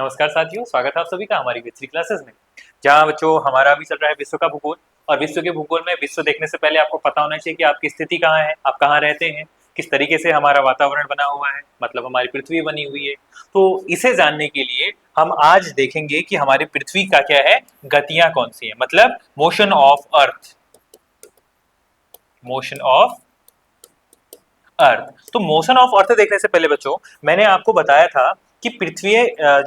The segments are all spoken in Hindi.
नमस्कार साथियों, स्वागत है आप सभी का हमारी विश्व क्लासेस में। जहां बच्चों हमारा अभी चल रहा है विश्व का भूगोल। और विश्व के भूगोल में विश्व देखने से पहले आपको पता होना चाहिए कि आपकी स्थिति कहाँ है, आप कहाँ रहते हैं, किस तरीके से हमारा वातावरण बना हुआ है, मतलब हमारी पृथ्वी बनी हुई है। तो इसे जानने के लिए हम आज देखेंगे कि हमारी पृथ्वी का क्या है, गतियां कौन सी है, मतलब motion of earth. Motion of earth. तो मोशन ऑफ अर्थ देखने से पहले बच्चों मैंने आपको बताया था कि पृथ्वी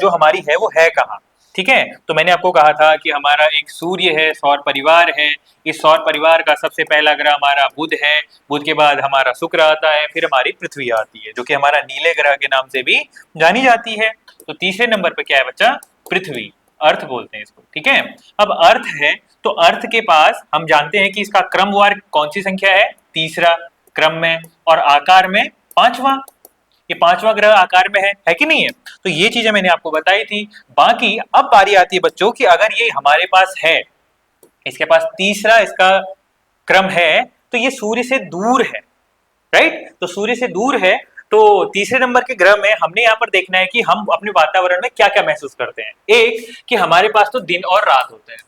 जो हमारी है वो है कहाँ। ठीक है, तो मैंने आपको कहा था कि हमारा एक सूर्य है, सौर परिवार है। इस सौर परिवार का सबसे पहला ग्रह हमारा बुध है। बुध के बाद हमारा शुक्र आता है, फिर हमारी पृथ्वी आती है जो कि हमारा नीले ग्रह के नाम से भी जानी जाती है। तो तीसरे नंबर पे क्या है बच्चा, पृथ्वी, अर्थ बोलते हैं इसको। ठीक है, अब अर्थ है तो अर्थ के पास हम जानते हैं कि इसका क्रमवार कौन सी संख्या है, तीसरा क्रम में, और आकार में पांचवा। ये पांचवा ग्रह आकार में है कि नहीं है। तो ये चीजें मैंने आपको बताई थी। बाकी अब बारी आती है बच्चों कि अगर ये हमारे पास है, इसके पास तीसरा इसका क्रम है, तो ये सूर्य से दूर है, राइट। तो सूर्य से दूर है, तो तीसरे नंबर के ग्रह में हमने यहाँ पर देखना है कि हम अपने वातावरण में क्या क्या महसूस करते हैं। एक कि हमारे पास तो दिन और रात होते हैं,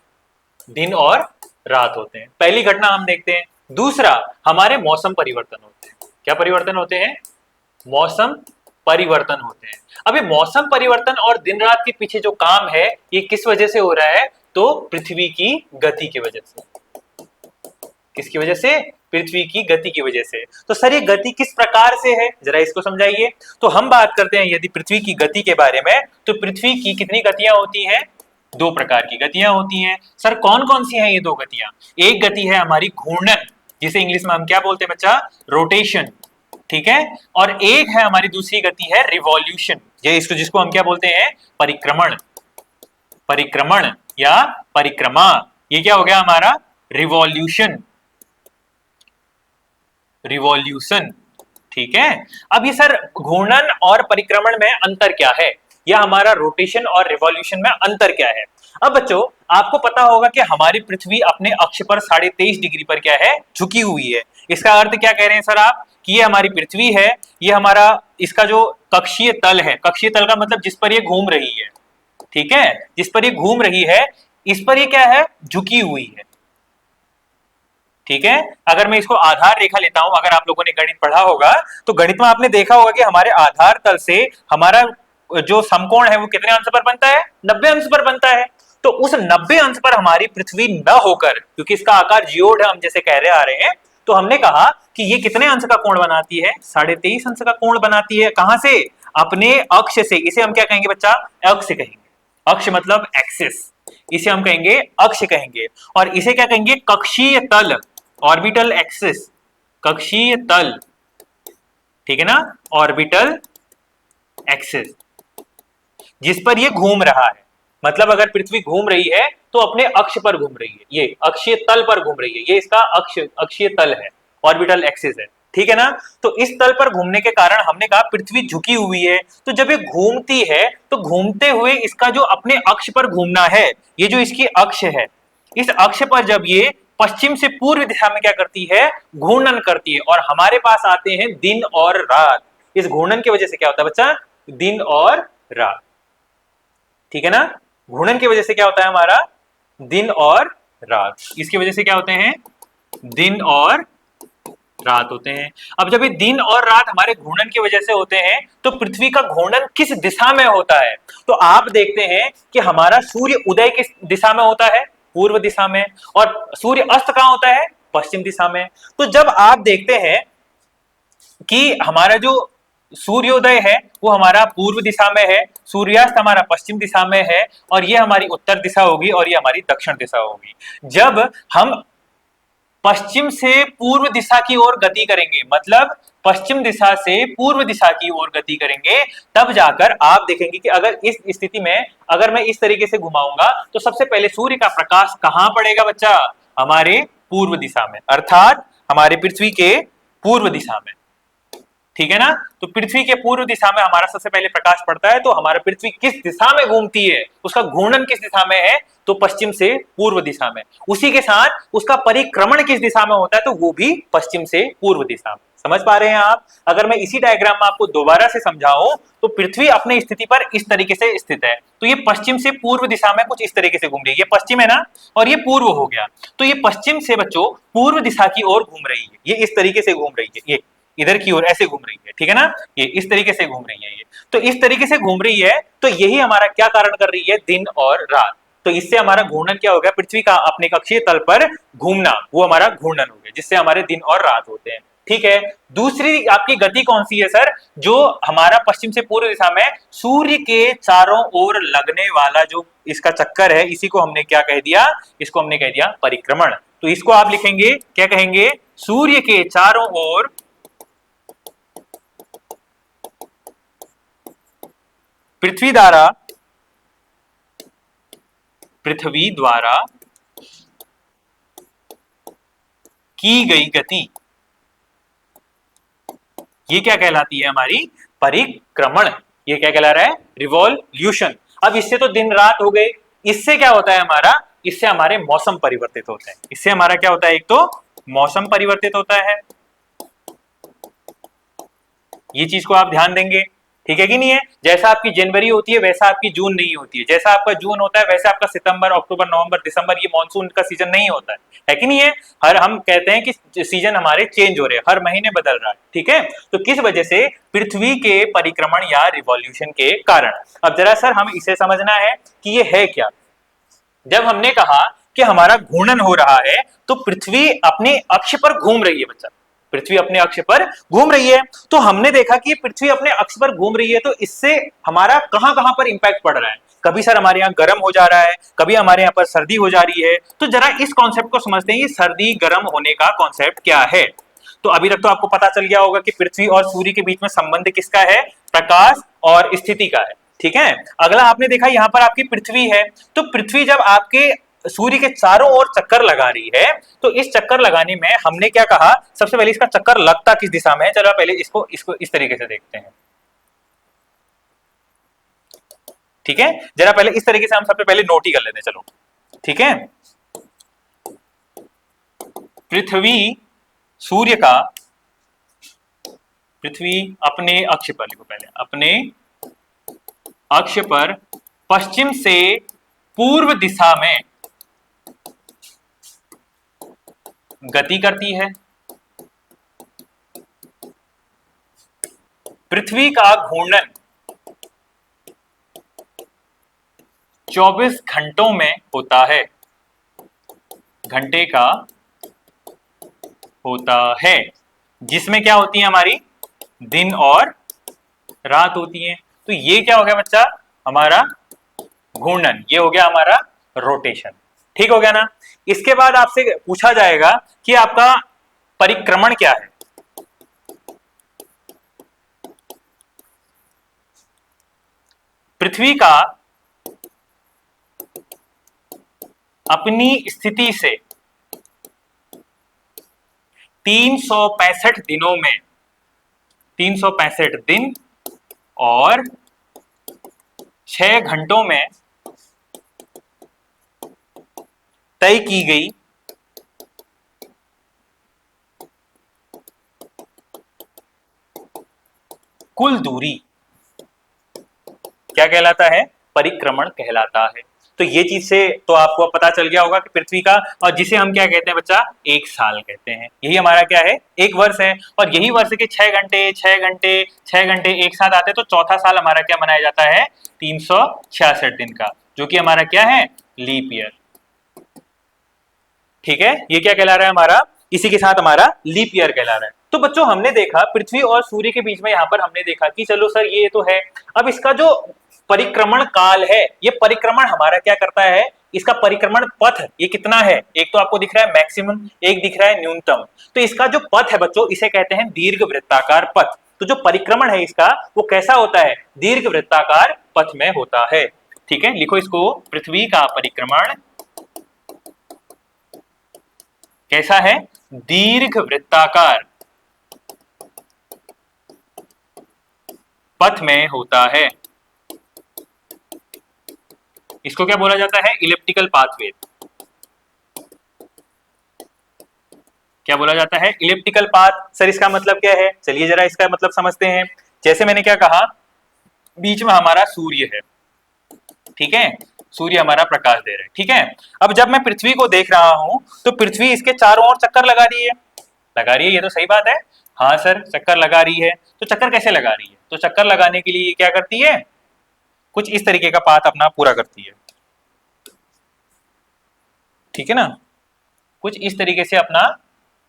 दिन और रात होते हैं, पहली घटना हम देखते हैं। दूसरा, हमारे मौसम परिवर्तन होते हैं। क्या परिवर्तन होते हैं, मौसम परिवर्तन होते हैं। अब ये मौसम परिवर्तन और दिन रात के पीछे जो काम है ये किस वजह से हो रहा है, तो पृथ्वी की गति की वजह से। किसकी वजह से, पृथ्वी की गति की वजह से। तो सर ये गति किस प्रकार से है, जरा इसको समझाइए। तो हम बात करते हैं यदि पृथ्वी की गति के बारे में, तो पृथ्वी की कितनी गतियां होती हैं, दो प्रकार की गतियां होती हैं। सर कौन कौन सी हैं ये दो गतियां। एक गति है हमारी घूर्णन, जिसे इंग्लिश में हम क्या बोलते हैं बच्चा, रोटेशन। ठीक है, और एक है हमारी दूसरी गति है रिवॉल्यूशन, ये इसको जिसको हम क्या बोलते हैं, परिक्रमण। परिक्रमण या परिक्रमा, ये क्या हो गया हमारा, रिवॉल्यूशन। रिवॉल्यूशन, ठीक है। अब ये सर घूर्णन और परिक्रमण में अंतर क्या है, या हमारा रोटेशन और रिवॉल्यूशन में अंतर क्या है। अब बच्चों आपको पता होगा कि हमारी पृथ्वी अपने अक्ष पर 23.5 डिग्री पर क्या है, झुकी हुई है। इसका अर्थ क्या कह रहे हैं सर आप, कि ये हमारी पृथ्वी है, ये हमारा इसका जो कक्षीय तल है, कक्षीय तल का मतलब जिस पर ये घूम रही है, ठीक है, जिस पर ये घूम रही है, इस पर ये क्या है, झुकी हुई है। ठीक है, अगर मैं इसको आधार रेखा लेता हूं, अगर आप लोगों ने गणित पढ़ा होगा तो गणित में आपने देखा होगा कि हमारे आधार तल से हमारा जो समकोण है वो कितने अंश पर बनता है, 90 अंश पर बनता है। तो उस 90 अंश पर हमारी पृथ्वी न होकर, क्योंकि इसका आकार जियोड है हम जैसे कह रहे आ रहे हैं, तो हमने कहा कि ये कितने अंश का कोण बनाती है, 23.5 अंश का कोण बनाती है। कहां से, अपने अक्ष से। इसे हम क्या कहेंगे बच्चा, अक्ष कहेंगे। अक्ष मतलब एक्सिस, इसे हम कहेंगे अक्ष कहेंगे। और इसे क्या कहेंगे, कक्षीय तल, ऑर्बिटल एक्सिस, कक्षीय तल। ठीक है ना, ऑर्बिटल एक्सिस, जिस पर ये घूम रहा है। मतलब अगर पृथ्वी घूम रही है तो अपने अक्ष पर घूम रही है, ये अक्षीय तल पर घूम रही है, ये इसका अक्ष, अक्षीय तल है, ऑर्बिटल एक्सिस है। ठीक है ना, तो इस तल पर घूमने के कारण हमने कहा पृथ्वी झुकी हुई है। तो जब ये घूमती है तो घूमते हुए इसका जो अपने अक्ष पर घूमना है, ये जो इसकी अक्ष है, इस अक्ष पर जब ये पश्चिम से पूर्व दिशा में क्या करती है, घूर्णन करती है। और हमारे पास आते हैं दिन और रात। इस घूर्णन की वजह से क्या होता है बच्चा, दिन और रात। ठीक है ना, घूर्णन की वजह से क्या होता है हमारा, दिन और रात। इसकी वजह से क्या होते हैं, दिन और रात होते हैं। अब जब ये दिन और रात हमारे घूर्णन की वजह से होते हैं तो पृथ्वी का घूर्णन किस दिशा में होता है। तो आप देखते हैं कि हमारा सूर्य उदय किस दिशा में होता है, पूर्व दिशा में, और सूर्य अस्त कहां होता है, पश्चिम दिशा में। तो जब आप देखते हैं कि हमारा जो सूर्योदय है वो हमारा पूर्व दिशा में है, सूर्यास्त हमारा पश्चिम दिशा में है, और ये हमारी उत्तर दिशा होगी और ये हमारी दक्षिण दिशा होगी। जब हम पश्चिम से पूर्व दिशा की ओर गति करेंगे, मतलब पश्चिम दिशा से पूर्व दिशा की ओर गति करेंगे, तब जाकर आप देखेंगे कि अगर इस स्थिति में अगर मैं इस तरीके से घुमाऊंगा तो सबसे पहले सूर्य का प्रकाश कहां पड़ेगा बच्चा, हमारे पूर्व दिशा में, अर्थात हमारे पृथ्वी के पूर्व दिशा में। ठीक है ना, तो पृथ्वी के पूर्व दिशा में हमारा सबसे पहले प्रकाश पड़ता है। तो हमारा पृथ्वी किस दिशा में घूमती है, उसका घूर्णन किस दिशा में है, तो पश्चिम से पूर्व दिशा में। उसी के साथ उसका परिक्रमण किस दिशा में होता है, तो वो भी पश्चिम से पूर्व दिशा में। समझ पा रहे हैं आप? अगर मैं इसी डायग्राम में आपको दोबारा से समझाऊं तो पृथ्वी अपने स्थिति पर इस तरीके से स्थित है। तो ये पश्चिम से पूर्व दिशा में कुछ इस तरीके से घूम रही है। ये पश्चिम है ना, और ये पूर्व हो गया। तो ये पश्चिम से बच्चों पूर्व दिशा की ओर घूम रही है। ये इस तरीके से घूम रही है, ये इधर की ओर ऐसे घूम रही है, ठीक है ना। ये इस तरीके से घूम रही है। ये तो इस तरीके से घूम रही है, तो यही हमारा क्या कारण कर रही है, दिन और रात। तो इससे हमारा घूर्णन क्या हो गया, पृथ्वी का अपने कक्षीय तल पर घूमना, वो हमारा घूर्णन हो गया, जिससे हमारे दिन और रात होते हैं। ठीक है। दूसरी आपकी गति कौन सी है सर, जो हमारा पश्चिम से पूर्व दिशा में सूर्य के चारों ओर लगने वाला जो इसका चक्कर है, इसी को हमने क्या कह दिया, इसको हमने कह दिया परिक्रमण। तो इसको आप लिखेंगे, क्या कहेंगे, सूर्य के चारों ओर पृथ्वी द्वारा की गई गति, ये क्या कहलाती है, हमारी परिक्रमण। ये क्या कहला रहा है, रिवॉल्यूशन। अब इससे तो दिन रात हो गए, इससे क्या होता है हमारा, इससे हमारे मौसम परिवर्तित होते हैं। इससे हमारा क्या होता है, एक तो मौसम परिवर्तित होता है, ये चीज को आप ध्यान देंगे, ठीक है कि नहीं है। जैसा आपकी जनवरी होती है वैसा आपकी जून नहीं होती है, जैसा आपका जून होता है वैसा आपका सितंबर, अक्टूबर, नवंबर, दिसंबर, ये मानसून का सीजन नहीं होता है कि नहीं है। हर हम कहते हैं कि सीजन हमारे चेंज हो रहे हैं, हर महीने बदल रहा है, ठीक है। तो किस वजह से, पृथ्वी के परिक्रमण या रिवॉल्यूशन के कारण। अब जरा सर हम इसे समझना है कि ये है क्या। जब हमने कहा कि हमारा घूर्णन हो रहा है, तो पृथ्वी अपने अक्ष पर घूम रही है बच्चा, पृथ्वी अपने अक्ष पर घूम रही है। तो हमने देखा कि पृथ्वी अपने अक्ष पर घूम रही है, तो इससे हमारा कहां कहां पर इंपैक्ट पड़ रहा है। कभी सर हमारे यहाँ गर्म हो जा रहा है, कभी हमारे यहाँ पर सर्दी हो जा रही है। तो जरा इस कॉन्सेप्ट को समझते हैं, ये सर्दी गर्म होने का कॉन्सेप्ट क्या है। तो अभी तक तो आपको पता चल गया होगा कि पृथ्वी और सूर्य के बीच में संबंध किसका है, प्रकाश और स्थिति का है, ठीक है। अगला आपने देखा यहां पर आपकी पृथ्वी है, तो पृथ्वी जब आपके सूर्य के चारों ओर चक्कर लगा रही है, तो इस चक्कर लगाने में हमने क्या कहा, सबसे पहले इसका चक्कर लगता किस दिशा में है, चलो पहले इसको इसको इस तरीके से देखते हैं, ठीक है। जरा पहले इस तरीके से हम सबसे पहले नोट ही कर लेते हैं, चलो ठीक है। पृथ्वी सूर्य का, पृथ्वी अपने अक्ष पर, लिखो पहले अपने अक्ष पर पश्चिम से पूर्व दिशा में गति करती है। पृथ्वी का घूर्णन 24 घंटों में होता है, घंटे का होता है, जिसमें क्या होती है हमारी, दिन और रात होती है। तो ये क्या हो गया बच्चा, हमारा घूर्णन, ये हो गया हमारा रोटेशन, ठीक हो गया ना। इसके बाद आपसे पूछा जाएगा कि आपका परिक्रमण क्या है। पृथ्वी का अपनी स्थिति से 365 दिनों में, 365 दिन और 6 घंटों में तय की गई कुल दूरी क्या कहलाता है, परिक्रमण कहलाता है। तो ये चीज से तो आपको पता चल गया होगा कि पृथ्वी का, और जिसे हम क्या कहते हैं बच्चा, एक साल कहते हैं, यही हमारा क्या है, एक वर्ष है। और यही वर्ष के 6 घंटे 6 घंटे 6 घंटे एक साथ आते हैं, तो चौथा साल हमारा क्या मनाया जाता है, 366 दिन का, जो कि हमारा क्या है, लीप ईयर, ठीक है। ये क्या कहला रहा है हमारा, इसी के साथ हमारा लीप ईयर कहला रहा है। तो बच्चों हमने देखा पृथ्वी और सूर्य के बीच में, यहां पर हमने देखा कि चलो सर ये तो है। अब इसका जो परिक्रमण काल है, ये परिक्रमण हमारा क्या करता है, इसका परिक्रमण पथ ये कितना है, एक तो आपको दिख रहा है मैक्सिमम, एक दिख रहा है न्यूनतम। तो इसका जो पथ है बच्चों, इसे कहते हैं दीर्घ वृत्ताकार पथ। तो जो परिक्रमण है इसका, वो कैसा होता है, दीर्घ वृत्ताकार पथ में होता है, ठीक है। लिखो इसको, पृथ्वी का परिक्रमण कैसा है, दीर्घ वृत्ताकार पथ में होता है। इसको क्या बोला जाता है, इलिप्टिकल पाथवे, क्या बोला जाता है? Elliptical path. सर इसका मतलब क्या है? चलिए जरा इसका मतलब समझते हैं। जैसे मैंने क्या कहा, बीच में हमारा सूर्य है, ठीक है, सूर्य हमारा प्रकाश दे रहा है, ठीक है। अब जब मैं पृथ्वी को देख रहा हूं तो पृथ्वी इसके चारों ओर चक्कर लगा रही है, लगा रही है, ये तो सही बात है। हाँ सर, चक्कर लगा रही है। तो चक्कर कैसे लगा रही है? तो चक्कर लगाने के लिए क्या करती है? कुछ इस तरीके का पाथ अपना पूरा करती है, ठीक है ना, कुछ इस तरीके से अपना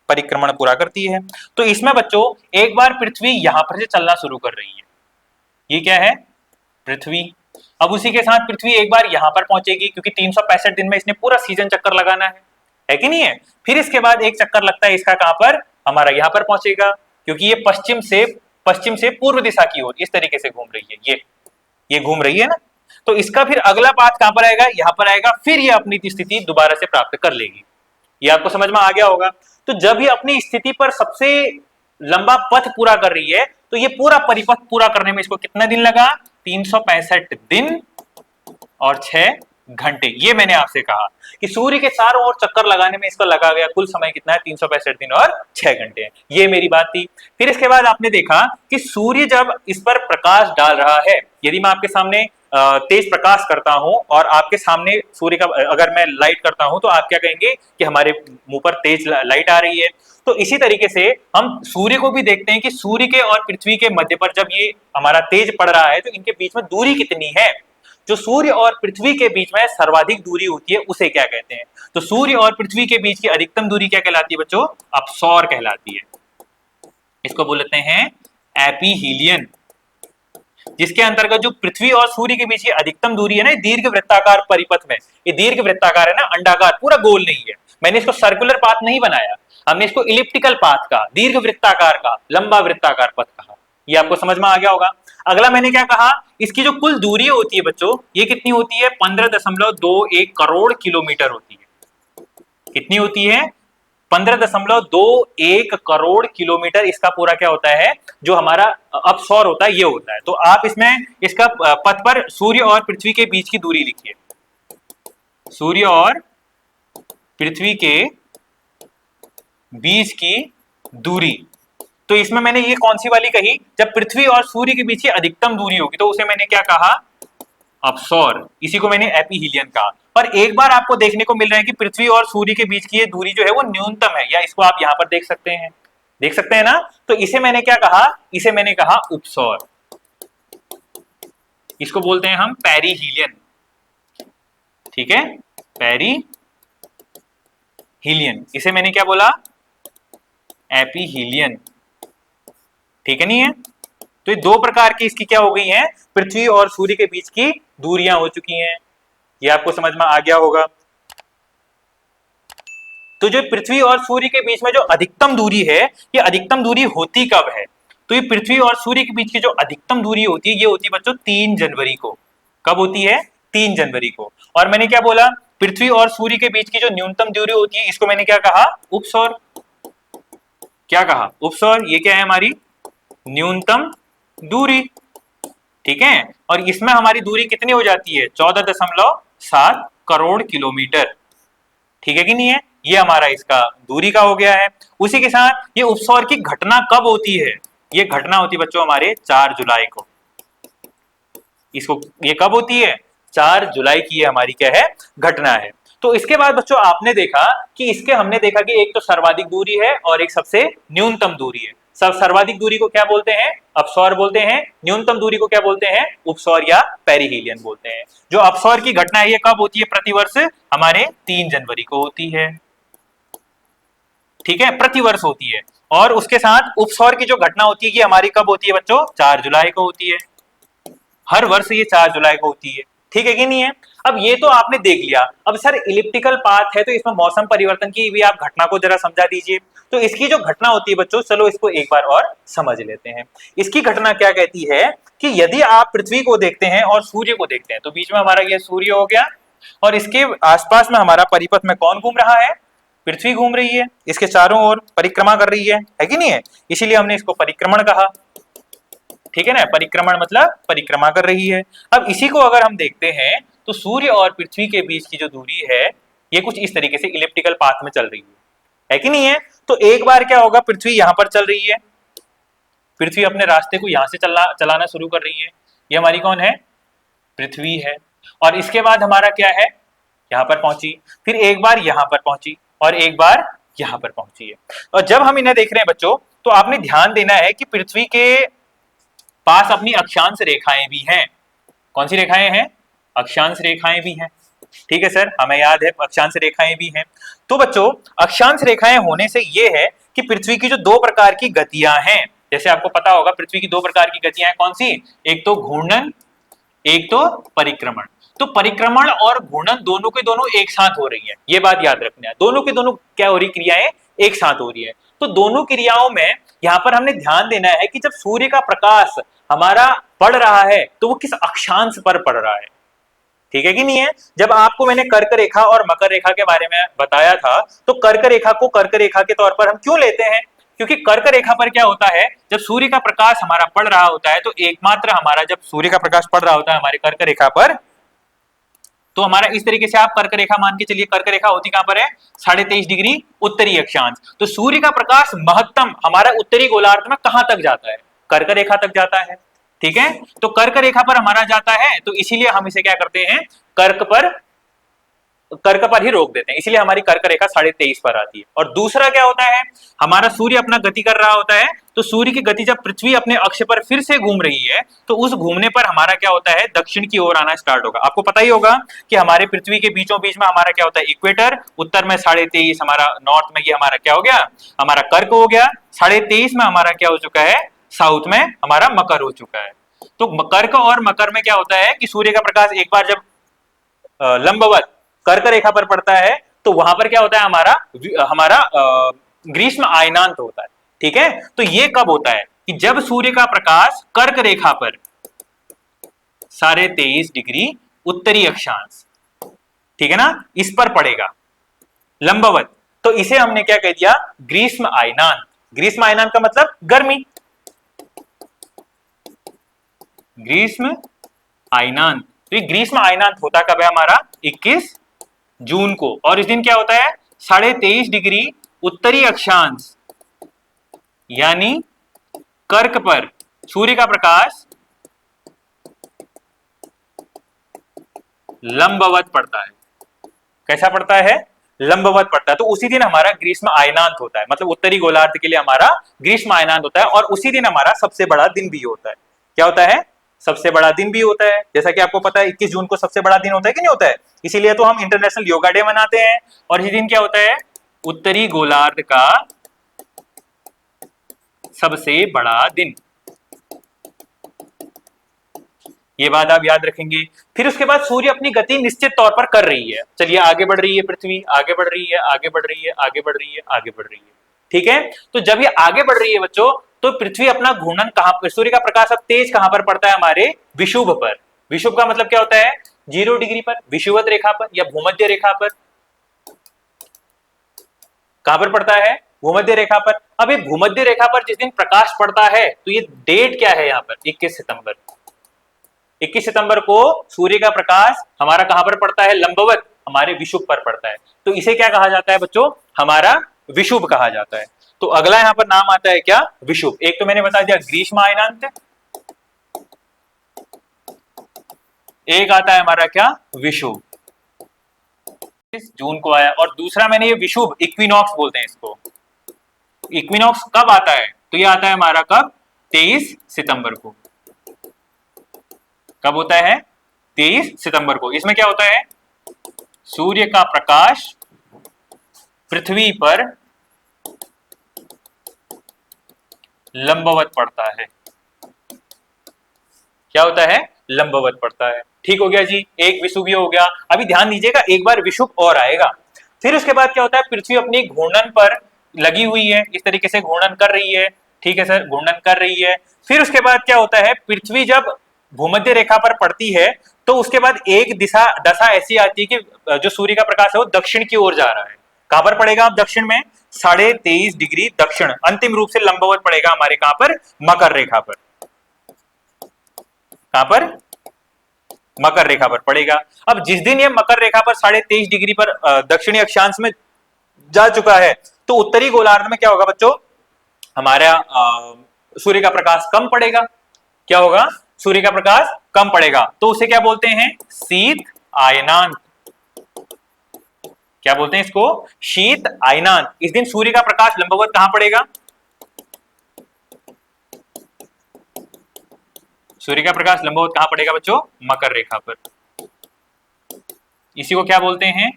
परिक्रमण पूरा करती है। तो इसमें बच्चों एक बार पृथ्वी यहां पर से चलना शुरू कर रही है, ये क्या है? पृथ्वी। अब उसी के साथ पृथ्वी एक बार यहां पर पहुंचेगी, क्योंकि 365 दिन में इसने पूरा सीजन चक्कर लगाना है कि नहीं है। फिर इसके बाद एक चक्कर लगता है इसका, कहां पर? हमारा यहां पर पहुंचेगा, क्योंकि ये पश्चिम से पूर्व दिशा की ओर इस तरीके से घूम रही है, ये घूम रही है ना। तो इसका फिर अगला पाथ कहां पर आएगा? यहां पर आएगा, फिर ये अपनी स्थिति दोबारा से प्राप्त कर लेगी। ये आपको समझ में आ गया होगा। तो जब ये अपनी स्थिति पर सबसे लंबा पथ पूरा कर रही है, तो ये पूरा परिपथ पूरा करने में इसको कितना दिन लगा? 365 दिन और 6 घंटे। ये मैंने आपसे कहा कि सूर्य के चारों ओर चक्कर लगाने में इसका लगा गया कुल समय कितना है? 365 दिन और 6 घंटे। ये मेरी बात थी। फिर इसके बाद आपने देखा कि सूर्य जब इस पर प्रकाश डाल रहा है, यदि मैं आपके सामने तेज प्रकाश करता हूं और आपके सामने सूर्य का अगर मैं लाइट करता हूं, तो आप क्या कहेंगे कि हमारे मुंह पर तेज लाइट आ रही है। तो इसी तरीके से हम सूर्य को भी देखते हैं कि सूर्य के और पृथ्वी के मध्य पर जब ये हमारा तेज पड़ रहा है, तो इनके बीच में दूरी कितनी है? जो सूर्य और पृथ्वी के बीच में सर्वाधिक दूरी होती है, उसे क्या कहते हैं? तो सूर्य और पृथ्वी के बीच की अधिकतम दूरी क्या कहलाती है बच्चों? अपसौर कहलाती है। इसको बोलते हैं एपीहीलियन। जिसके अंतर्गत जो पृथ्वी और सूर्य के बीच की अधिकतम दूरी है ना, दीर्घ वृत्ताकार परिपथ में, ये दीर्घ वृत्ताकार है ना, अंडाकार, पूरा गोल नहीं है। मैंने इसको सर्कुलर पाथ नहीं बनाया, हमने इसको इलिप्टिकल पाथ का, दीर्घ वृत्ताकार का, लंबा वृत्ताकार पथ कहा। ये आपको समझ में आ गया होगा। अगला मैंने क्या कहा? इसकी जो कुल दूरी होती है बच्चों, ये कितनी होती है? 15.21 करोड़ किलोमीटर होती है। कितनी होती है? 15.21 करोड़ किलोमीटर इसका पूरा क्या होता है? जो हमारा अपसौर होता है, ये होता है। तो आप इसमें इसका पथ पर सूर्य और पृथ्वी के बीच की दूरी लिखिए, सूर्य और पृथ्वी के बीच की दूरी। तो इसमें मैंने ये कौन सी वाली कही? जब पृथ्वी और सूर्य के बीच की अधिकतम दूरी होगी, तो उसे मैंने क्या कहा? अपसौर। इसी को मैंने एपीहीलियन कहा। पर एक बार आपको देखने को मिल रहा है कि पृथ्वी और सूर्य के बीच की ये दूरी जो है वो न्यूनतम है, या इसको आप यहां पर देख सकते हैं, देख सकते हैं ना। तो इसे मैंने क्या कहा? इसे मैंने कहा उपसौर। इसको बोलते हैं हम पेरीहीलियन, ठीक है, पेरीहीलियन। इसे मैंने क्या बोला? एपीहीलियन, ठीक है, नहीं है। तो ये दो प्रकार की इसकी क्या हो गई हैं? पृथ्वी और सूर्य के बीच की दूरियां हो चुकी हैं। ये आपको समझ में आ गया होगा। तो जो पृथ्वी और सूर्य के बीच में जो अधिकतम दूरी है, ये अधिकतम दूरी होती कब है? तो ये पृथ्वी और सूर्य के बीच की जो अधिकतम दूरी होती है, ये होती है बच्चों 3 जनवरी को। कब होती है? 3 जनवरी को। और मैंने क्या बोला? पृथ्वी और सूर्य के बीच की जो न्यूनतम दूरी होती है, इसको मैंने क्या कहा? उपसौर। क्या कहा? उपसौर। ये क्या है? हमारी न्यूनतम दूरी, ठीक है। और इसमें हमारी दूरी कितनी हो जाती है? 14.7 करोड़ किलोमीटर, ठीक है कि नहीं है। ये हमारा इसका दूरी का हो गया है। उसी के साथ ये उपसौर की घटना कब होती है? ये घटना होती है बच्चों हमारे 4 जुलाई को। इसको ये कब होती है? 4 जुलाई की ये हमारी क्या है? घटना है। तो इसके बाद बच्चों आपने देखा कि इसके हमने देखा कि एक तो सर्वाधिक दूरी है और एक सबसे न्यूनतम दूरी है। सब सर्वाधिक दूरी को क्या बोलते हैं? अपसौर बोलते हैं। न्यूनतम दूरी को क्या बोलते हैं? उपसौर या पेरीहीलियन बोलते हैं। जो अपसौर की घटना है ये कब होती है? प्रतिवर्ष हमारे 3 जनवरी को होती है, ठीक है, प्रतिवर्ष होती है। और उसके साथ उपसौर की जो घटना होती है ये हमारी कब होती है बच्चों? 4 जुलाई को होती है। हर वर्ष ये 4 जुलाई को होती है, ठीक है कि नहीं है। अब ये तो आपने देख लिया। अब सर इलिप्टिकल पाथ है तो इसमें मौसम परिवर्तन की भी आप घटना को जरा समझा दीजिए। तो इसकी जो घटना होती है बच्चों, चलो इसको एक बार और समझ लेते हैं। इसकी घटना क्या कहती है कि यदि आप पृथ्वी को देखते हैं और सूर्य को देखते हैं, तो बीच में हमारा ये सूर्य हो गया और इसके आसपास में हमारा परिपथ में कौन घूम रहा है? पृथ्वी घूम रही है, इसके चारों ओर परिक्रमा कर रही है कि नहीं है। इसीलिए हमने इसको परिक्रमण कहा, ठीक है ना। परिक्रमण मतलब परिक्रमा कर रही है। अब इसी को अगर हम देखते हैं तो सूर्य और पृथ्वी के बीच की जो दूरी है ये कुछ इस तरीके से इलिप्टिकल पाथ में चल रही है, है कि नहीं है? तो एक बार क्या होगा, पृथ्वी यहां पर चल रही है, पृथ्वी अपने रास्ते को यहां से चलाना शुरू कर रही है, ये हमारी कौन है, पृथ्वी है। और इसके बाद हमारा क्या है, यहां पर पहुंची, फिर एक बार यहां पर पहुंची और एक बार यहां पर पहुंची है। और जब हम इन्हें देख रहे हैं बच्चों, तो आपने ध्यान देना है कि पृथ्वी के पास अपनी अक्षांश रेखाएं भी हैं। कौन सी रेखाएं हैं, अक्षांश रेखाएं भी हैं। ठीक है सर, हमें याद है अक्षांश रेखाएं भी हैं। तो बच्चों अक्षांश रेखाएं होने से यह है कि पृथ्वी की जो दो प्रकार की गतियां हैं, जैसे आपको पता होगा पृथ्वी की दो प्रकार की गतियां हैं, कौन सी, एक तो घूर्णन, एक तो परिक्रमण। तो परिक्रमण और घूर्णन दोनों के दोनों एक साथ हो रही है, ये बात याद रखना है, दोनों के दोनों क्या हो रही, क्रियाएं एक साथ हो रही है। तो दोनों क्रियाओं में यहां पर हमने ध्यान देना है कि जब सूर्य का प्रकाश हमारा पड़ रहा है तो वो किस अक्षांश पर पड़ रहा है, ठीक है कि नहीं है? जब आपको मैंने कर्क रेखा और मकर रेखा के बारे में बताया था, तो कर्क रेखा को कर्क रेखा के तौर पर हम क्यों लेते हैं, क्योंकि कर्क रेखा पर क्या होता है, जब सूर्य का प्रकाश हमारा पड़ रहा होता है, तो एकमात्र हमारा जब सूर्य का प्रकाश पड़ रहा होता है हमारे कर्क रेखा पर, तो हमारा इस तरीके से आप कर्क रेखा मान के चलिए, कर्क रेखा होती कहां पर है, 23.5 डिग्री उत्तरी अक्षांश। तो सूर्य का प्रकाश महत्तम हमारा उत्तरी गोलार्ध में कहां तक जाता है, कर्क रेखा तक जाता है। ठीक है, तो कर्क रेखा पर हमारा जाता है, तो इसीलिए हम इसे क्या करते हैं, कर्क पर ही रोक देते हैं, इसलिए हमारी कर्क रेखा 23.5 पर आती है। और दूसरा क्या होता है, हमारा सूर्य अपना गति कर रहा होता है, तो सूर्य की गति जब पृथ्वी अपने अक्ष पर फिर से घूम रही है, तो उस घूमने पर हमारा क्या होता है, दक्षिण की ओर आना स्टार्ट होगा। आपको पता ही होगा कि हमारे पृथ्वी के बीचों बीच में हमारा क्या होता है, इक्वेटर, उत्तर में 23.5, हमारा नॉर्थ में ये हमारा क्या हो गया, हमारा कर्क हो गया, 23.5 में हमारा क्या हो चुका है, साउथ में हमारा मकर हो चुका है। तो कर्क और मकर में क्या होता है कि सूर्य का प्रकाश एक बार जब लंबवत कर्क रेखा पर पड़ता है, तो वहां पर क्या होता है, हमारा हमारा ग्रीष्म आयनांत होता है। ठीक है, तो ये कब होता है कि जब सूर्य का प्रकाश कर्क रेखा पर 23.5 डिग्री उत्तरी अक्षांश, ठीक है ना, इस पर पड़ेगा लंबवत, तो इसे हमने क्या कह दिया, ग्रीष्म आयनांत। ग्रीष्म आयनांत का मतलब गर्मी, ग्रीष्म आयनांत। तो ये ग्रीष्म आयनांत होता कब है हमारा, 21 जून को। और इस दिन क्या होता है, 23.5 डिग्री उत्तरी अक्षांश यानी कर्क पर सूर्य का प्रकाश लंबवत पड़ता है। कैसा पड़ता है, लंबवत पड़ता है। तो उसी दिन हमारा ग्रीष्म आयनांत होता है, मतलब उत्तरी गोलार्ध के लिए हमारा ग्रीष्म आयनांत होता है। और उसी दिन हमारा सबसे बड़ा दिन भी होता है। क्या होता है, सबसे बड़ा दिन भी होता है। जैसा कि आपको पता है 21 जून को सबसे बड़ा दिन होता है कि नहीं होता है, इसीलिए तो हम इंटरनेशनल योगा डे मनाते हैं। और इस दिन क्या होता है, उत्तरी गोलार्ध का सबसे बड़ा दिन। ये बात आप याद रखेंगे। फिर उसके बाद सूर्य अपनी गति निश्चित तौर पर कर रही है, चलिए आगे बढ़ रही है, पृथ्वी आगे बढ़ रही है, आगे बढ़ रही है, आगे बढ़ रही है, आगे बढ़ रही है। ठीक है, तो जब ये आगे बढ़ रही है बच्चों, तो पृथ्वी अपना घूर्णन कहां पर, सूर्य का प्रकाश अब तेज कहां पर पड़ता है, हमारे विषुव पर। विषुव का मतलब क्या होता है, 0 डिग्री पर, विषुवत रेखा पर या भूमध्य रेखा पर। कहां पर पड़ता है, भूमध्य रेखा पर। अब ये भूमध्य रेखा पर जिस दिन प्रकाश पड़ता है, तो ये डेट क्या है यहाँ पर, 21 सितंबर। 21 सितंबर को सूर्य का प्रकाश हमारा कहां पर पड़ता है, लंबवत हमारे विषुव पर पड़ता है। तो इसे क्या कहा जाता है बच्चों, हमारा विषुव कहा जाता है। तो अगला यहां पर नाम आता है क्या, विषुव। एक तो मैंने बता दिया ग्रीष्म आयनांत, एक आता है हमारा क्या, विषुव, जून को आया। और दूसरा मैंने ये विषुव, इक्विनॉक्स बोलते हैं इसको। इक्विनॉक्स कब आता है, तो ये आता है हमारा कब, 23 सितंबर को। कब होता है, 23 सितंबर को। इसमें क्या होता है, सूर्य का प्रकाश पृथ्वी पर लंबवत पड़ता है। क्या होता है, लंबवत पड़ता है। ठीक हो गया जी, एक विषुव हो गया। अभी ध्यान दीजिएगा, एक बार विषुव और आएगा। फिर उसके बाद क्या होता है, पृथ्वी अपनी घूर्णन पर लगी हुई है, इस तरीके से घूर्णन कर रही है। ठीक है सर, घूर्णन कर रही है। फिर उसके बाद क्या होता है, पृथ्वी जब भूमध्य रेखा पर पड़ती है, तो उसके बाद एक दशा ऐसी आती है कि जो सूर्य का प्रकाश है वो दक्षिण की ओर जा रहा है। कहां पर पड़ेगा, आप दक्षिण में 23.5 डिग्री दक्षिण, अंतिम रूप से लंबवत पड़ेगा हमारे कहां पर, मकर रेखा पर। कहां पर, मकर रेखा पर पड़ेगा। अब जिस दिन ये मकर रेखा पर 23.5 डिग्री पर दक्षिणी अक्षांश में जा चुका है, तो उत्तरी गोलार्ध में क्या होगा बच्चों, हमारा सूर्य का प्रकाश कम पड़ेगा। क्या होगा, सूर्य का प्रकाश कम पड़ेगा, तो उसे क्या बोलते हैं, शीत आयनांत। क्या बोलते हैं इसको, शीत आयनांत। इस दिन सूर्य का प्रकाश लंबवत कहां पड़ेगा, सूर्य का प्रकाश लंबवत कहां पड़ेगा बच्चों, मकर रेखा पर। इसी को क्या बोलते हैं,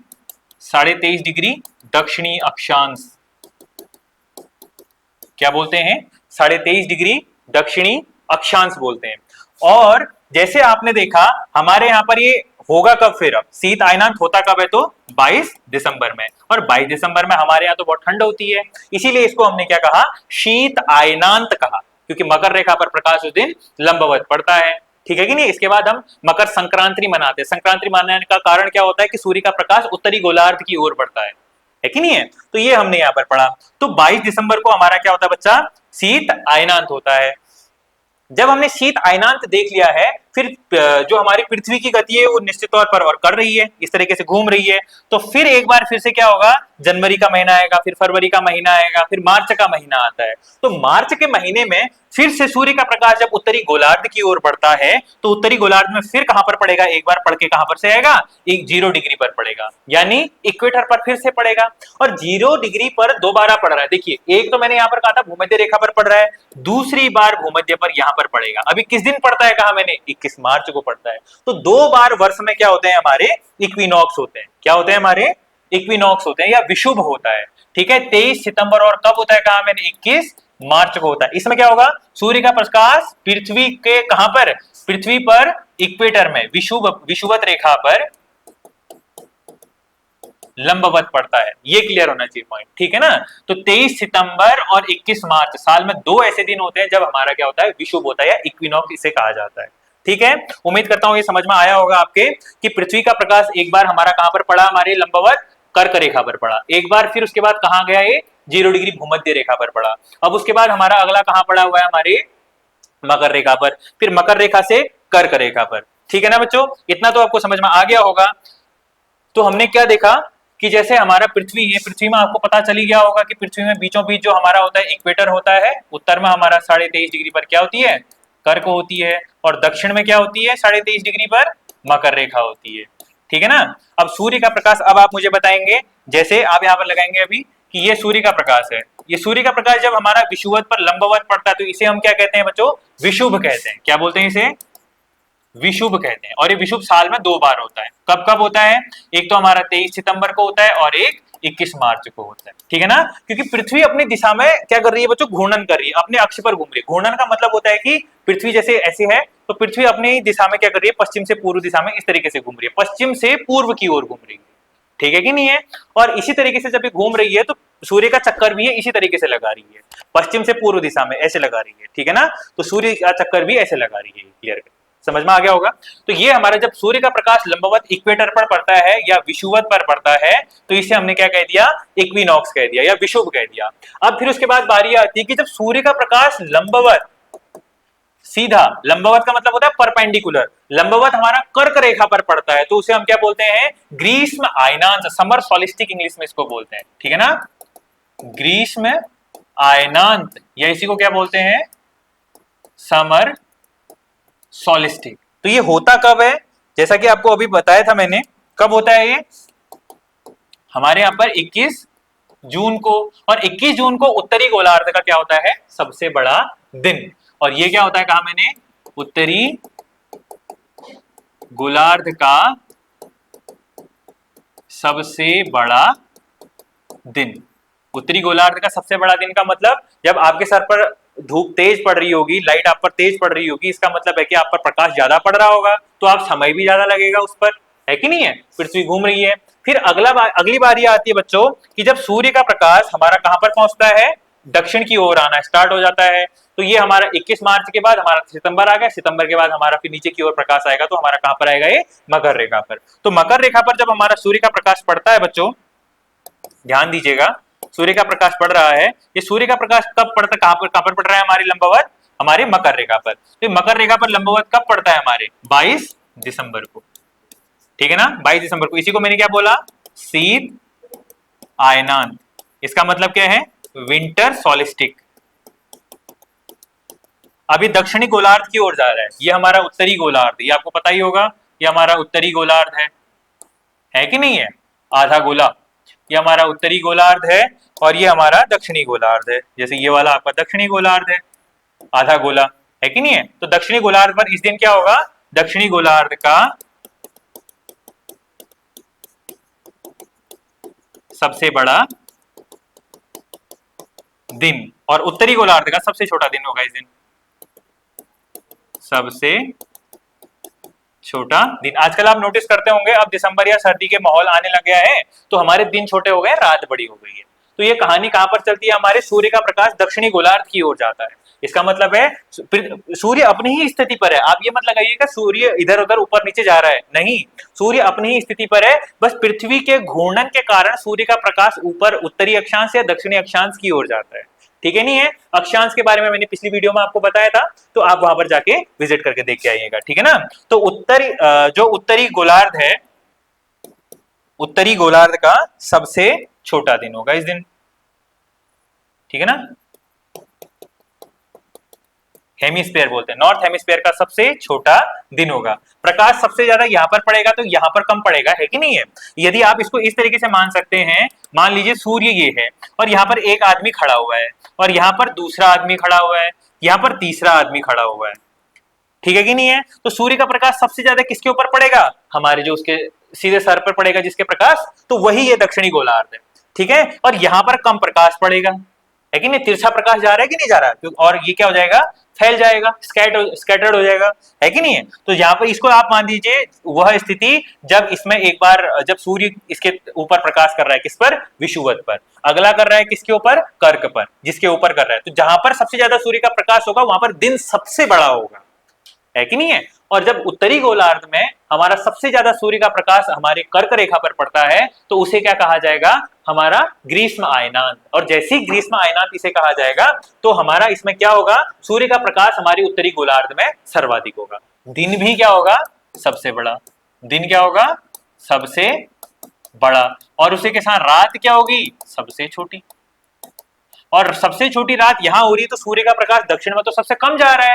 23.5 डिग्री दक्षिणी अक्षांश। क्या बोलते हैं, 23.5 डिग्री दक्षिणी अक्षांश बोलते हैं। और जैसे आपने देखा हमारे यहां पर ये होगा कब, फिर अब शीत आयनांत होता कब है, तो 22 दिसंबर में। और 22 दिसंबर में हमारे यहाँ तो बहुत ठंड होती है, इसीलिए इसको हमने क्या कहा, शीत आयनांत कहा, क्योंकि मकर रेखा पर प्रकाश उस दिन लंबवत पड़ता है। ठीक है कि नहीं। इसके बाद हम मकर संक्रांति मनाते हैं। संक्रांति मनाने का कारण क्या होता है कि सूर्य का प्रकाश उत्तरी गोलार्ध की ओर बढ़ता है कि नहीं है। तो ये हमने यहाँ पर पढ़ा। तो 22 दिसंबर को हमारा क्या होता है बच्चा, शीत आयनांत होता है। जब हमने शीत आयनांत देख लिया है, फिर जो हमारी पृथ्वी की गति है वो निश्चित तौर पर और कर रही है, इस तरीके से घूम रही है। तो फिर एक बार फिर से क्या होगा, जनवरी का महीना आएगा, फिर फरवरी का महीना आएगा, फिर मार्च का महीना आता है। तो मार्च के महीने में फिर से सूर्य का प्रकाश जब उत्तरी गोलार्ध की ओर बढ़ता है, तो उत्तरी गोलार्ध में फिर कहां पर पड़ेगा, एक बार पढ़ के कहां पर से आएगा, 0 डिग्री पर पड़ेगा, यानी इक्वेटर पर फिर से पड़ेगा। और 0 डिग्री पर दोबारा पड़ रहा है। देखिए, एक तो मैंने यहां पर कहा था भूमध्य रेखा पर पड़ रहा है, दूसरी बार भूमध्य पर यहां पर पड़ेगा। अभी किस दिन पड़ता है कहा मैंने, 21 मार्च को पड़ता है। तो 2 बार वर्ष में क्या होते हैं हमारे, इक्विनॉक्स होते हैं। क्या होते हैं हमारे, इक्विनॉक्स होते हैं या विषुव होता है। ठीक है, 23 सितंबर और कब होता है कहा मैंने, 21 मार्च को होता है। इसमें क्या होगा, सूर्य का प्रकाश पृथ्वी के कहां पर, पृथ्वी पर इक्वेटर में विषुवत रेखा पर लंबवत पड़ता है। ये क्लियर होना चाहिए पॉइंट, ठीक है ना। तो 23 सितंबर और 21 मार्च साल में 2 ऐसे दिन होते हैं जब हमारा क्या होता है, विषुव होता है या इक्विनॉक्स इसे कहा जाता है। ठीक है, उम्मीद करता हूं ये समझ में आया होगा आपके कि पृथ्वी का प्रकाश एक बार हमारा कहां पर पड़ा, हमारे लंबवत कर्क रेखा पर पड़ा, एक बार फिर उसके बाद कहां गया, ये 0 डिग्री भूमध्य रेखा पर पड़ा। अब उसके बाद हमारा अगला कहां पड़ा हुआ है, हमारे मकर रेखा पर, फिर मकर रेखा से कर्क रेखा पर। ठीक है ना बच्चों, इतना तो आपको समझ में आ गया होगा। तो हमने क्या देखा कि जैसे हमारा पृथ्वी है, पृथ्वी में आपको पता चली गया होगा कि पृथ्वी में बीचों बीच जो हमारा होता है इक्वेटर होता है, उत्तर में हमारा 23.5 डिग्री पर क्या होती है, कर्क होती है, और दक्षिण में क्या होती है, 23.5 डिग्री पर मकर रेखा होती है। ठीक है ना। अब सूर्य का प्रकाश, अब आप मुझे बताएंगे, जैसे आप यहाँ पर लगाएंगे अभी कि ये सूर्य का प्रकाश है, ये सूर्य का प्रकाश जब हमारा विषुवत पर लंबवत पड़ता है तो इसे हम क्या कहते हैं बच्चों, विषुव कहते हैं। क्या बोलते हैं इसे, विषुव कहते हैं। और ये विषुव साल में 2 बार होता है। कब कब होता है, एक तो हमारा 23 सितंबर को होता है और एक 21 मार्च को होता है। ठीक है ना, क्योंकि पृथ्वी अपनी दिशा में क्या कर रही है बच्चों, घूर्णन कर रही है, अपने अक्ष पर घूम रही है। घूर्णन का मतलब होता है कि पृथ्वी जैसे ऐसी है तो पृथ्वी अपनी दिशा में क्या कर रही है, पश्चिम से पूर्व दिशा में इस तरीके से घूम रही है, पश्चिम से पूर्व की ओर घूम रही है। ठीक है कि नहीं है। और इसी तरीके से जब ये घूम रही है तो सूर्य का चक्कर भी है इसी तरीके से लगा रही है, पश्चिम से पूर्व दिशा में ऐसे लगा रही है। ठीक है ना, तो सूर्य का चक्कर भी ऐसे लगा रही है। क्लियर, समझ में आ गया होगा। तो ये हमारा जब सूर्य का प्रकाश लंबवत इक्वेटर पर पड़ता है या विषुवत पर पड़ता है तो इसे हमने क्या कह दिया, इक्विनॉक्स कह दिया या विषुव कह दिया। अब फिर उसके बाद बारी आती है कि जब सूर्य का प्रकाश लंबवत, सीधा, लंबवत का मतलब होता है परपेंडिकुलर, लंबवत हमारा कर्क रेखा पर पड़ता है तो उसे हम क्या बोलते हैं, ग्रीष्म आयनांश, समर सॉलिस्टिक इंग्लिश में इसको बोलते हैं। ठीक है ना, ग्रीष्म आयनांत, या इसी को क्या बोलते हैं, समर सॉलिस्टिक। तो ये होता कब है, जैसा कि आपको अभी बताया था मैंने, कब होता है ये, हमारे यहां पर 21 जून को। और 21 जून को उत्तरी गोलार्ध का क्या होता है, सबसे बड़ा दिन। और ये क्या होता है कहा मैंने, उत्तरी गोलार्ध का सबसे बड़ा दिन। उत्तरी गोलार्ध का सबसे बड़ा दिन का मतलब जब आपके सर पर धूप तेज पड़ रही होगी, लाइट आप पर तेज पड़ रही होगी, इसका मतलब है कि आप पर प्रकाश ज्यादा पड़ रहा होगा, तो आप समय भी ज्यादा लगेगा उस पर, है कि नहीं है। पृथ्वी घूम रही है। फिर अगली बारी आती है बच्चों कि जब सूर्य का प्रकाश हमारा कहां पर पहुंचता है, दक्षिण की ओर आना स्टार्ट हो जाता है। तो ये हमारा 21 मार्च के बाद हमारा सितंबर आ गया, सितंबर के बाद हमारा फिर नीचे की ओर प्रकाश आएगा तो हमारा कहां पर आएगा, ये मकर रेखा पर। तो मकर रेखा पर जब हमारा सूर्य का प्रकाश पड़ता है बच्चों, ध्यान दीजिएगा, सूर्य का प्रकाश पड़ रहा है, ये सूर्य का प्रकाश कब पड़ता है, कहां पर पड़ रहा है, हमारी लंबवत, हमारे मकर रेखा पर। तो मकर रेखा पर लंबवत कब पड़ता है, हमारे 22 दिसंबर को। ठीक है ना, 22 दिसंबर को। इसी को मैंने क्या बोला, शीत आयनांत। इसका मतलब क्या है, विंटर सॉलिस्टिक। अभी दक्षिणी गोलार्ध की ओर जा रहा है, ये हमारा उत्तरी गोलार्ध, ये आपको पता ही होगा, ये हमारा उत्तरी गोलार्ध है कि नहीं है, आधा गोला, ये हमारा उत्तरी गोलार्ध है और ये हमारा दक्षिणी गोलार्ध है। जैसे ये वाला आपका दक्षिणी गोलार्ध है, आधा गोला, है कि नहीं है। तो दक्षिणी गोलार्ध पर इस दिन क्या होगा, दक्षिणी गोलार्ध का सबसे बड़ा दिन और उत्तरी गोलार्ध का सबसे छोटा दिन होगा इस दिन, सबसे छोटा दिन। आजकल आप नोटिस करते होंगे, अब दिसंबर या सर्दी के माहौल आने लग गया है तो हमारे दिन छोटे हो गए, रात बड़ी हो गई है। तो ये कहानी कहां पर चलती है, हमारे सूर्य का प्रकाश दक्षिणी गोलार्ध की ओर जाता है। इसका मतलब है सूर्य अपनी ही स्थिति पर है। आप ये मत लगाइएगा सूर्य इधर उधर ऊपर नीचे जा रहा है, नहीं, सूर्य अपनी ही स्थिति पर है। बस पृथ्वी के घूर्णन के कारण सूर्य का प्रकाश ऊपर उत्तरी अक्षांश या दक्षिणी अक्षांश की ओर जाता है, ठीक है। नहीं है, अक्षांश के बारे में मैंने पिछली वीडियो में आपको बताया था, तो आप वहां पर जाके विजिट करके देख के आइएगा, ठीक है ना। तो उत्तरी जो उत्तरी गोलार्ध है, उत्तरी गोलार्ध का सबसे छोटा दिन होगा इस दिन, ठीक है ना। हेमिस्फेयर बोलते हैं, नॉर्थ हेमिस्फेयर का सबसे छोटा दिन होगा। प्रकाश सबसे ज्यादा यहां पर पड़ेगा तो यहां पर कम पड़ेगा, है कि नहीं है। यदि आप इसको इस तरीके से मान सकते हैं, मान लीजिए सूर्य ये है और यहाँ पर एक आदमी खड़ा हुआ है और यहाँ पर दूसरा आदमी खड़ा हुआ है, यहाँ पर तीसरा आदमी खड़ा हुआ है, ठीक है कि नहीं है। तो सूर्य का प्रकाश सबसे ज्यादा किसके ऊपर पड़ेगा, हमारे जो उसके सीधे सर पर पड़ेगा जिसके प्रकाश, तो वही ये दक्षिणी गोलार्ध है, ठीक है। और यहाँ पर कम प्रकाश पड़ेगा, है कि नहीं, तिरछा प्रकाश जा रहा है कि नहीं जा रहा है, और ये क्या हो जाएगा, फैल जाएगा, स्कैटर्ड हो जाएगा, है कि नहीं है। तो यहाँ पर इसको आप मान दीजिए वह स्थिति जब इसमें एक बार जब सूर्य इसके ऊपर प्रकाश कर रहा है, किस पर, विषुवत पर, अगला कर रहा है किसके ऊपर, कर्क पर, जिसके ऊपर कर रहा है। तो जहां पर सबसे ज्यादा सूर्य का प्रकाश होगा वहां पर दिन सबसे बड़ा होगा, है कि नहीं है। और जब उत्तरी गोलार्ध में हमारा सबसे ज्यादा सूर्य का प्रकाश हमारे कर्क रेखा पर पड़ता है तो उसे क्या कहा जाएगा, हमारा ग्रीष्म आयनांत। और जैसे ही ग्रीष्म आयनांत इसे कहा जाएगा तो हमारा इसमें क्या होगा, सूर्य का प्रकाश हमारी उत्तरी गोलार्ध में सर्वाधिक होगा। दिन भी क्या होगा, सबसे बड़ा दिन क्या होगा, सबसे बड़ा, और उसी के साथ रात क्या होगी, सबसे छोटी। और सबसे छोटी रात यहां हो रही है तो सूर्य का प्रकाश दक्षिण में तो सबसे कम जा रहा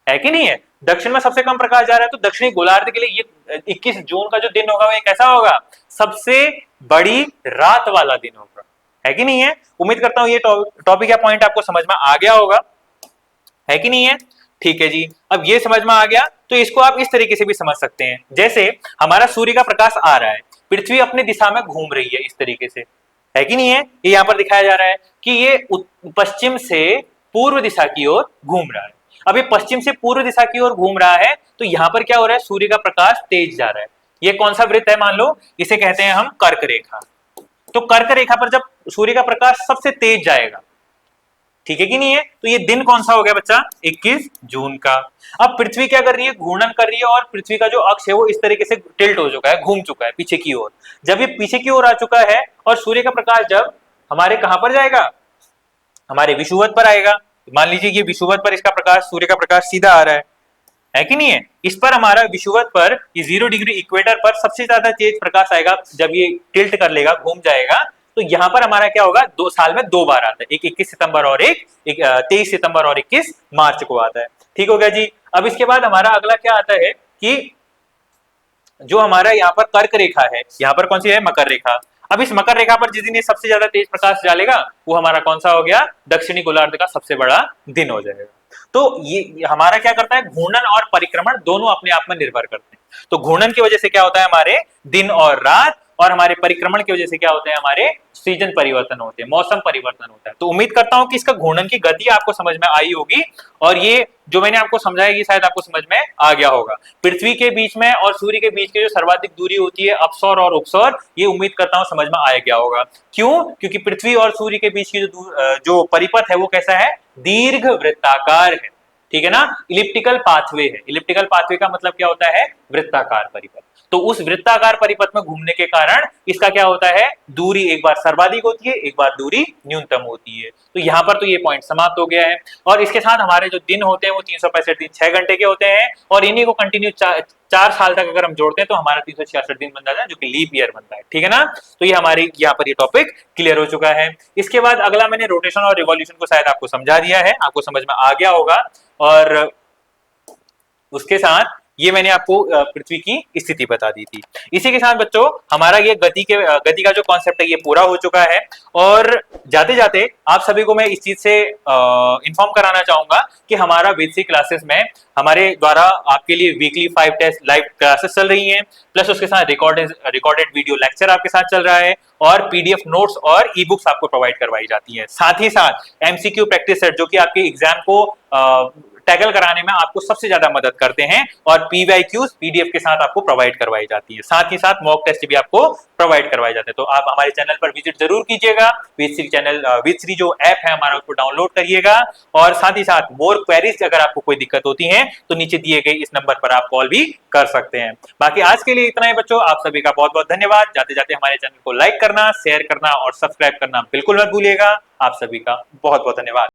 है कि नहीं है। दक्षिण में सबसे कम प्रकाश जा रहा है तो दक्षिणी गोलार्ध के लिए ये 21 जून का जो दिन होगा वो कैसा होगा, सबसे बड़ी रात वाला दिन होगा, है कि नहीं है। उम्मीद करता हूं ये टॉपिक या पॉइंट आपको समझ में आ गया होगा, है कि नहीं है। ठीक है जी, अब ये समझ में आ गया तो इसको आप इस तरीके से भी समझ सकते हैं, जैसे हमारा सूर्य का प्रकाश आ रहा है, पृथ्वी अपनी दिशा में घूम रही है इस तरीके से, है कि नहीं है। ये यहाँ पर दिखाया जा रहा है कि ये पश्चिम से पूर्व दिशा की ओर घूम रहा है। अब ये पश्चिम से पूर्व दिशा की ओर घूम रहा है तो यहाँ पर क्या हो रहा है, सूर्य का प्रकाश तेज जा रहा है। ये कौन सा वृत्त है, मान लो इसे कहते हैं हम कर्क रेखा। तो कर्क रेखा पर जब सूर्य का प्रकाश सबसे तेज जाएगा, ठीक है कि नहीं है, तो ये दिन कौन सा हो गया बच्चा, 21 जून का। अब पृथ्वी क्या कर रही है, घूर्णन कर रही है और पृथ्वी का जो अक्ष है वो इस तरीके से टिल्ट हो चुका है, घूम चुका है पीछे की ओर। जब ये पीछे की ओर आ चुका है और सूर्य का प्रकाश जब हमारे कहां पर जाएगा, हमारे विषुवत पर आएगा। मान लीजिए ये विषुवत पर इसका प्रकाश, सूर्य का प्रकाश सीधा आ रहा है कि नहीं है। इस पर हमारा विषुवत पर ये 0 डिग्री इक्वेटर पर सबसे ज्यादा तेज प्रकाश आएगा जब ये टिल्ट कर लेगा, घूम जाएगा। तो यहाँ पर हमारा क्या होगा, 2 साल में 2 बार आता है, एक 21 सितंबर और एक 23 सितंबर और 21 मार्च को आता है। ठीक हो गया जी। अब इसके बाद हमारा अगला क्या आता है कि जो हमारा यहाँ पर कर्क रेखा है, यहाँ पर कौन सी है, मकर रेखा। अब इस मकर रेखा पर जिस दिन ये सबसे ज्यादा तेज प्रकाश डालेगा वो हमारा कौन सा हो गया, दक्षिणी गोलार्ध का सबसे बड़ा दिन हो जाएगा। तो ये हमारा क्या करता है, घूर्णन और परिक्रमण दोनों अपने आप में निर्भर करते हैं। तो घूर्णन की वजह से क्या होता है, हमारे दिन और रात, और हमारे परिक्रमण की वजह से क्या होते हैं, हमारे सीजन परिवर्तन होते हैं, मौसम परिवर्तन होता है। तो उम्मीद करता हूं कि इसका घूर्णन की गति आपको समझ में आई होगी, और ये जो मैंने आपको समझाया ये शायद आपको समझ में आ गया होगा। पृथ्वी के बीच में और सूर्य के बीच की जो सर्वाधिक दूरी होती है, अपसौर और उपसौर, ये उम्मीद करता हूं समझ में आ गया होगा। क्यों, क्योंकि पृथ्वी और सूर्य के बीच की जो परिपथ है वो कैसा है, दीर्घ वृत्ताकार है, ठीक है ना। इलिप्टिकल पाथवे है। इलिप्टिकल पाथवे का मतलब क्या होता है, वृत्ताकार परिपथ। तो उस वृत्ताकार परिपथ में घूमने के कारण इसका क्या होता है, दूरी एक बार सर्वाधिक होती है, एक बार दूरी न्यूनतम होती है। तो यहाँ पर तो ये पॉइंट समाप्त हो गया है। और इसके साथ हमारे जो दिन होते हैं वो 365 दिन 6 घंटे के होते हैं, और इन्हीं को कंटिन्यू 4 साल तक अगर हम जोड़ते हैं तो हमारा 366 दिन बन जाता है, जो कि लीप ईयर बनता है। ठीक है ना। तो ये हमारे यहाँ पर ये टॉपिक क्लियर हो चुका है। इसके बाद अगला मैंने रोटेशन और रिवॉल्यूशन को शायद आपको समझा दिया है, आपको समझ में आ गया होगा। और उसके साथ ये मैंने आपको पृथ्वी की स्थिति बता दी थी। इसी के साथ बच्चों हमारा ये गति का जो कॉन्सेप्ट है ये पूरा हो चुका है। और जाते जाते आप सभी को मैं इस चीज से इन्फॉर्म कराना चाहूंगा कि हमारा वेदसी क्लासेस में हमारे द्वारा आपके लिए वीकली 5 टेस्ट लाइव क्लासेस चल रही हैं, प्लस उसके साथ रिकॉर्डेड वीडियो लेक्चर आपके साथ चल रहा है, और पीडीएफ नोट्स और ई बुक्स आपको प्रोवाइड करवाई जाती है। साथ ही साथ एमसीक्यू प्रैक्टिस सेट जो कि आपके एग्जाम को टैकल कराने में आपको सबसे ज्यादा मदद करते हैं, और पीवाईक्यूज पीडीएफ के साथ आपको प्रोवाइड करवाई जाती है। साथ ही साथ मॉक टेस्ट भी आपको प्रोवाइड करवाए जाते हैं। तो आप हमारे चैनल पर विजिट जरूर कीजिएगा। वेदश्री चैनल वेदश्री जो ऐप है हमारा उसको डाउनलोड करिएगा, और साथ ही साथ मोर क्वेरीज अगर आपको कोई दिक्कत होती है तो नीचे दिए गए इस नंबर पर आप कॉल भी कर सकते हैं। बाकी आज के लिए इतना ही बच्चों, आप सभी का बहुत बहुत धन्यवाद। जाते जाते हमारे चैनल को लाइक करना, शेयर करना और सब्सक्राइब करना बिल्कुल मत भूलिएगा। आप सभी का बहुत बहुत धन्यवाद।